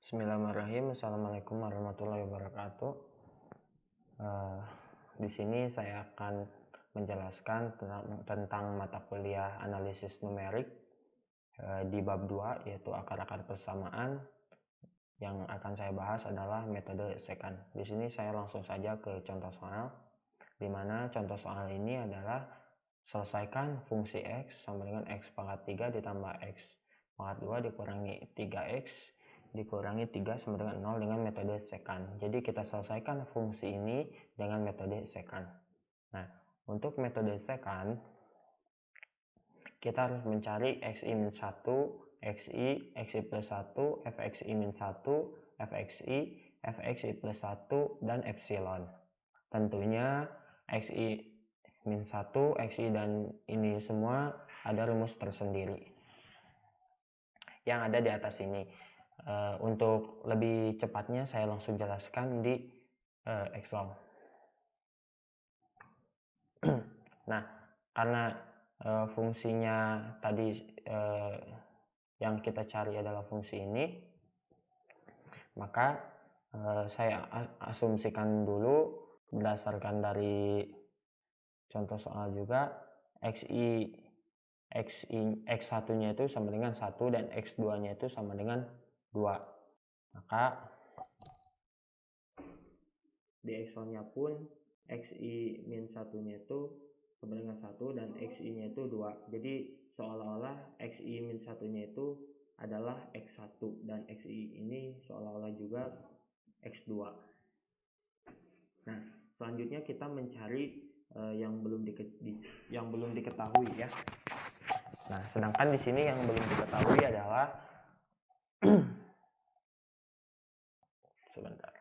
Bismillahirrahmanirrahim. Assalamualaikum warahmatullahi wabarakatuh. Di sini saya akan menjelaskan tentang mata kuliah analisis numerik di bab 2, yaitu akar-akar persamaan. Yang akan saya bahas adalah metode secant. Di sini saya langsung saja ke contoh soal, di mana contoh soal ini adalah selesaikan fungsi x sama dengan x pangkat 3 ditambah x pangkat 2 dikurangi 3x dikurangi 3 sama dengan 0 dengan metode secant. Jadi kita selesaikan fungsi ini dengan metode secant. Nah, untuk metode secant kita harus mencari xi-1, xi, xi plus 1, fxi-1, fxi, fxi plus 1, dan epsilon. Tentunya xi-1, xi, dan ini semua ada rumus tersendiri yang ada di atas ini. Untuk lebih cepatnya saya langsung jelaskan di Excel. Nah, karena fungsinya tadi yang kita cari adalah fungsi ini, maka saya asumsikan dulu berdasarkan dari contoh soal juga x1-nya itu sama dengan 1 dan x2-nya itu sama dengan 2. Maka di Excel-nya pun xi-1-nya itu sama dengan 1 dan xi-nya itu 2. Jadi seolah-olah xi-1-nya itu adalah x1 dan xi ini seolah-olah juga x2. Nah, selanjutnya kita mencari yang belum diketahui ya. Nah, sedangkan di sini yang belum diketahui adalah sebentar.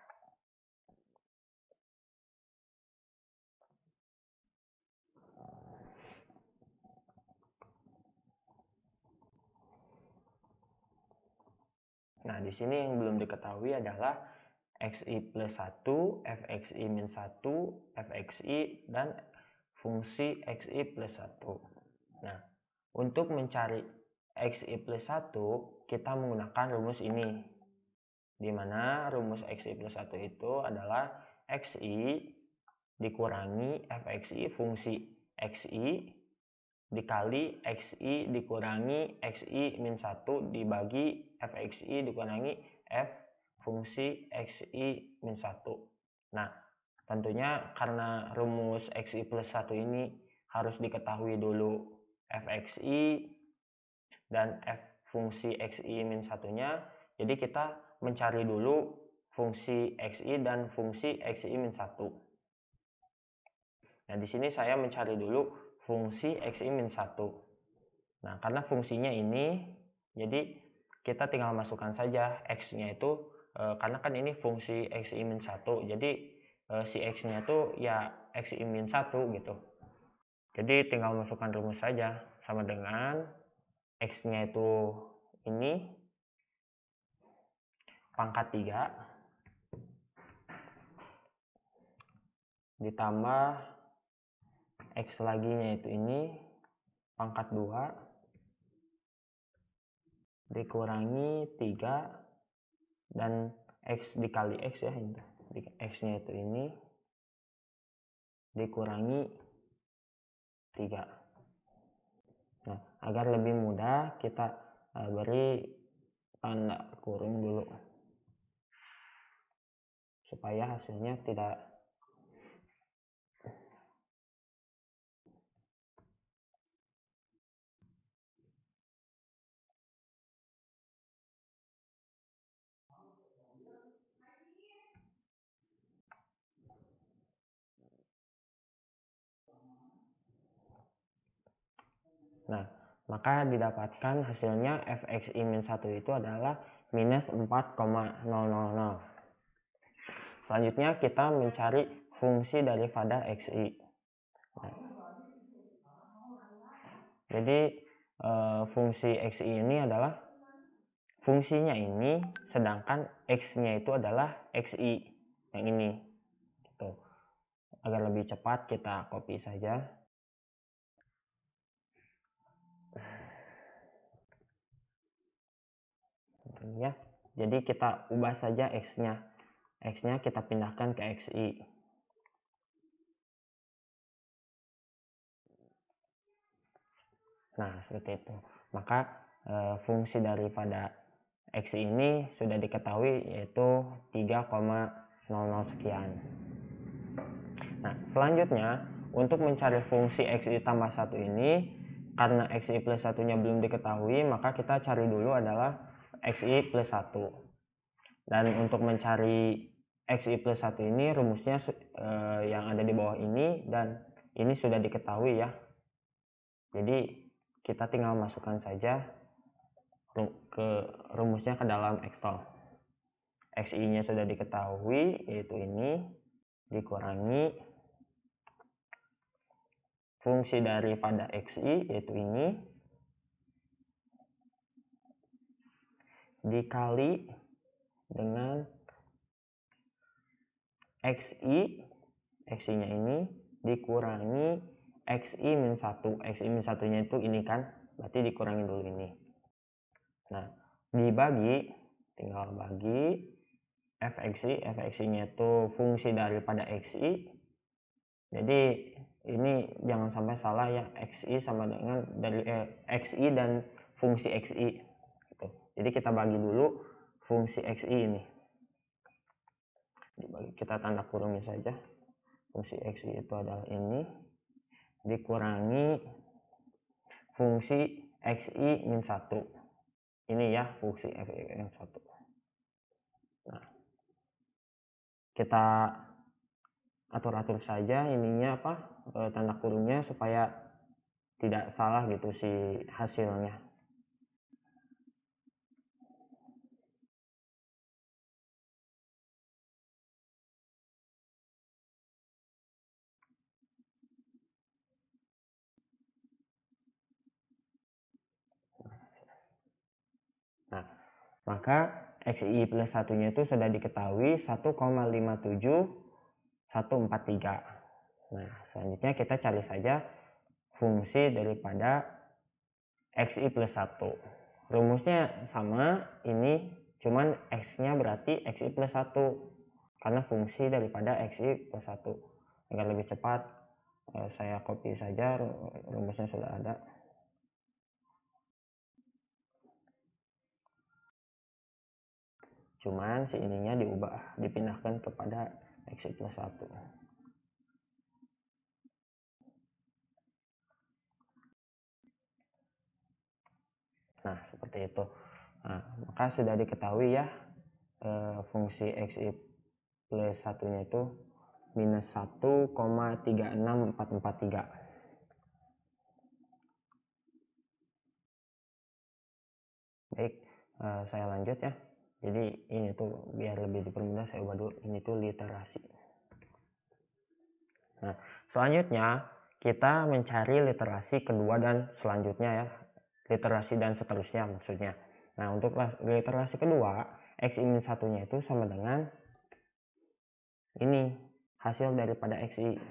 Nah, di sini yang belum diketahui adalah xi plus 1, fxi-1, fxi, dan fungsi xi plus 1. Nah, untuk mencari xi plus 1, kita menggunakan rumus ini, di mana rumus xi plus 1 itu adalah xi dikurangi fxi fungsi xi dikali xi dikurangi xi-1 dibagi fxi dikurangi f fungsi xi-1. Nah, tentunya karena rumus xi plus 1 ini harus diketahui dulu fxi dan f fungsi xi-1-nya, jadi kita mencari dulu fungsi xi dan fungsi xi-1. Nah, di sini saya mencari dulu fungsi xi-1. Nah, karena fungsinya ini, jadi kita tinggal masukkan saja x-nya itu, karena kan ini fungsi xi-1, jadi si x-nya itu ya xi-1 gitu. Jadi tinggal masukkan rumus saja, sama dengan x-nya itu ini pangkat 3 ditambah x laginya itu ini pangkat 2 dikurangi 3 dan x dikali x ya, x-nya itu ini dikurangi 3. Nah, agar lebih mudah kita beri tanda kurung dulu supaya hasilnya tidak Nah, maka didapatkan hasilnya fxi-1 itu adalah minus 4,000. Selanjutnya kita mencari fungsi daripada xi. Nah, jadi fungsi xi ini adalah fungsinya ini, sedangkan x-nya itu adalah xi yang ini. Gitu. Agar lebih cepat kita copy saja. Ya, Jadi kita ubah saja X-nya. X-nya kita pindahkan ke XI. Nah, seperti itu. Maka fungsi daripada XI ini sudah diketahui, yaitu 3,00 sekian. Nah, selanjutnya untuk mencari fungsi XI tambah 1 ini, karena XI plus 1-nya belum diketahui, maka kita cari dulu adalah XI plus 1. Dan untuk mencari XI plus 1 ini, rumusnya yang ada di bawah ini, dan ini sudah diketahui ya. Jadi kita tinggal masukkan saja rumusnya ke dalam Excel. XI-nya sudah diketahui, yaitu ini, dikurangi fungsi daripada XI, yaitu ini, dikali dengan XI, XI-nya ini, dikurangi XI min 1. XI min 1-nya itu ini kan, berarti dikurangi dulu ini. Nah, dibagi, tinggal bagi fxi. Fxi-nya itu fungsi daripada XI. Jadi ini jangan sampai salah ya, XI sama dengan dari XI dan fungsi XI gitu. Jadi kita bagi dulu fungsi XI ini, dibagi, kita tanda kurungnya saja. Fungsi XI itu adalah ini, dikurangi fungsi XI min 1. Ini ya fungsi XI min 1. Nah, kita atur-atur saja ininya apa, tanda kurungnya, supaya tidak salah gitu si hasilnya. Nah, maka XI plus 1-nya itu sudah diketahui 1,57143. Nah, selanjutnya kita cari saja fungsi daripada XI plus 1. Rumusnya sama, ini cuman X-nya berarti XI plus 1, karena fungsi daripada XI plus 1. Agar lebih cepat, saya copy saja, rumusnya sudah ada. Cuman si ininya diubah, dipindahkan kepada XI plus 1. Nah, seperti itu. Nah, maka sudah diketahui ya, fungsi XI plus 1-nya itu minus 1,36443. Baik, saya lanjut ya. Jadi ini tuh biar lebih dipermudah, saya ubah dulu. Ini tuh literasi. Nah, selanjutnya kita mencari literasi kedua dan selanjutnya ya. Literasi dan seterusnya maksudnya. Nah, untuk literasi kedua, XI min 1-nya itu sama dengan ini, hasil daripada XI.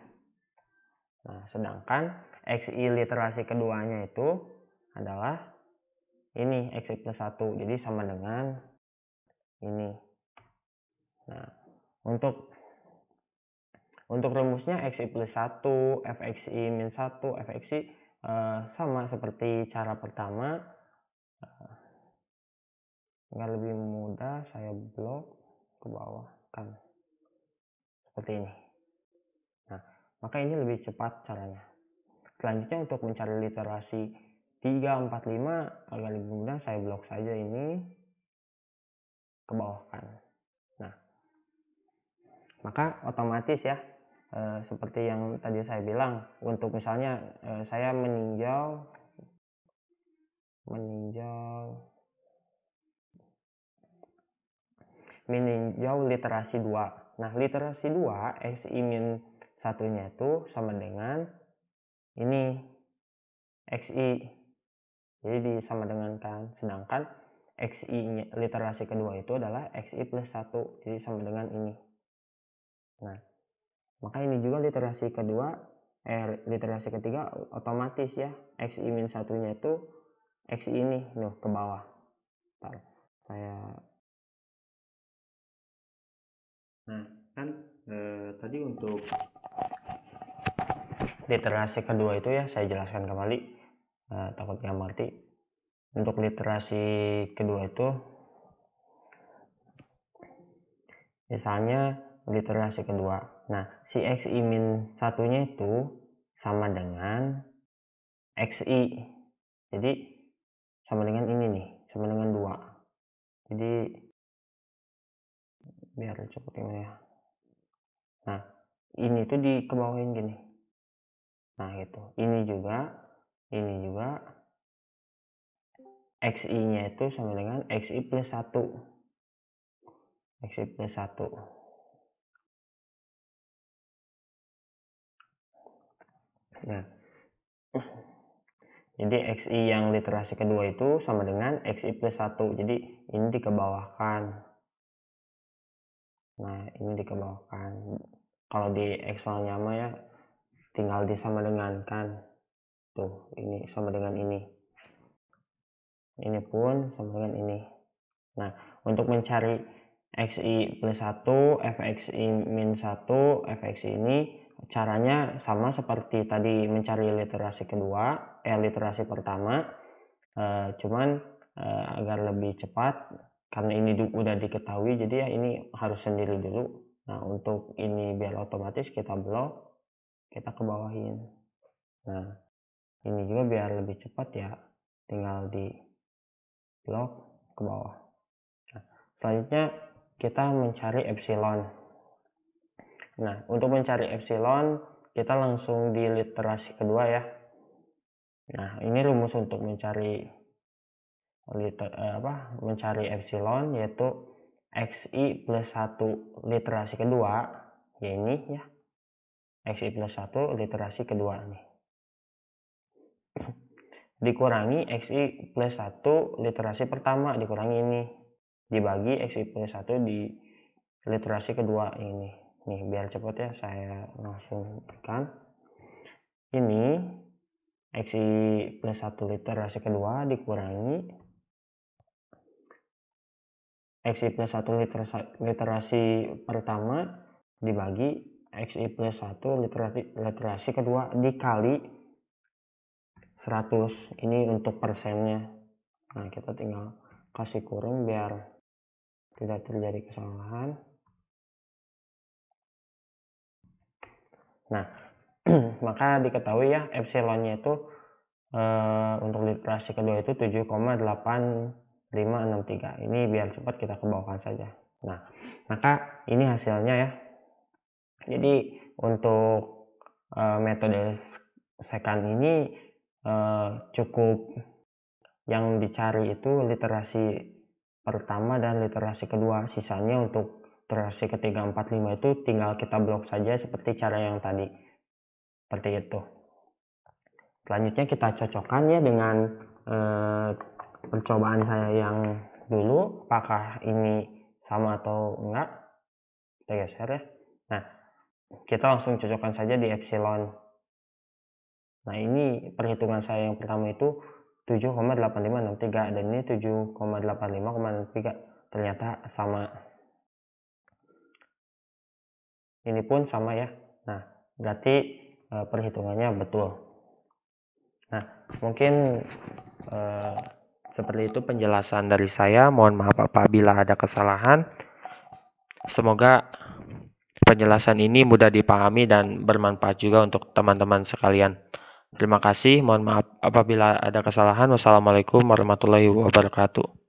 Nah, sedangkan XI literasi keduanya itu adalah ini, XI plus 1. Jadi sama dengan ini. Nah, untuk rumusnya XI plus 1, fxi min 1, fxi sama seperti cara pertama. Agar lebih mudah, saya blok ke bawah kan, seperti ini. Nah, maka ini lebih cepat caranya. Selanjutnya untuk mencari literasi 3, 4, 5, agar lebih mudah, saya blok saja ini ke bawah kan. Nah, maka otomatis ya, seperti yang tadi saya bilang, untuk misalnya saya meninjau literasi 2. Nah, literasi 2 XI min 1-nya itu sama dengan ini, XI. Jadi disama dengan kan. Sedangkan XI literasi kedua itu adalah XI plus 1. Jadi sama dengan ini. Nah, maka ini juga literasi kedua, literasi ketiga otomatis ya. XI min 1-nya itu XI ini, ke bawah. Ntar saya literasi kedua itu ya saya jelaskan kembali, takut nggak mengerti. Untuk literasi kedua itu misalnya literasi kedua, nah si XI-1 nya itu sama dengan XI, jadi sama dengan ini nih, sama dengan 2. Jadi biar cepet ini ya. Nah ini tuh dikebawahin gini, nah gitu. Ini juga XI nya itu sama dengan XI plus 1, XI plus 1. Nah jadi XI yang literasi kedua itu sama dengan XI plus 1, jadi ini dikebawahkan. Nah ini dikebawahkan. Kalau di Excelnya mah ya tinggal disama dengankan. Tuh ini sama dengan ini pun sama dengan ini. Nah untuk mencari XI plus 1, fxi min 1, fxi ini caranya sama seperti tadi mencari literasi kedua, literasi pertama, cuman agar lebih cepat karena ini udah diketahui, jadi ya ini harus sendiri dulu. Nah untuk ini biar otomatis kita blok, kita ke bawahin. Nah ini juga biar lebih cepat ya, tinggal di blok ke bawah. Nah, selanjutnya kita mencari epsilon. Nah untuk mencari epsilon kita langsung di literasi kedua ya. Nah ini rumus untuk mencari mencari epsilon, yaitu XI plus 1 literasi kedua, ya ini ya, XI plus 1 literasi kedua nih, dikurangi XI plus 1 literasi pertama, dikurangi ini, dibagi XI plus 1 di literasi kedua ini. Nih biar cepet ya saya langsung tekan. Ini XI plus 1 literasi kedua dikurangi XI plus 1 literasi pertama dibagi XI plus 1 literasi kedua dikali 100. Ini untuk persennya. Nah kita tinggal kasih kurung biar tidak terjadi kesalahan. Nah maka diketahui ya epsilonnya itu untuk literasi kedua itu 7,8563. Ini biar cepat kita kebawahkan saja. Nah maka ini hasilnya ya. Jadi untuk metode second ini cukup yang dicari itu literasi pertama dan literasi kedua. Sisanya untuk literasi ketiga, 4, 5 itu tinggal kita blok saja seperti cara yang tadi. Seperti itu. Selanjutnya kita cocokkan ya dengan percobaan saya yang dulu, apakah ini sama atau enggak. Kita geser ya. Nah kita langsung cocokkan saja di epsilon. Nah ini perhitungan saya yang pertama itu 7,8563 dan ini 7,85,63, ternyata sama. Ini pun sama ya. Nah berarti perhitungannya betul. Nah mungkin seperti itu penjelasan dari saya. Mohon maaf apabila ada kesalahan. Semoga penjelasan ini mudah dipahami dan bermanfaat juga untuk teman-teman sekalian. Terima kasih, mohon maaf apabila ada kesalahan. Wassalamualaikum warahmatullahi wabarakatuh.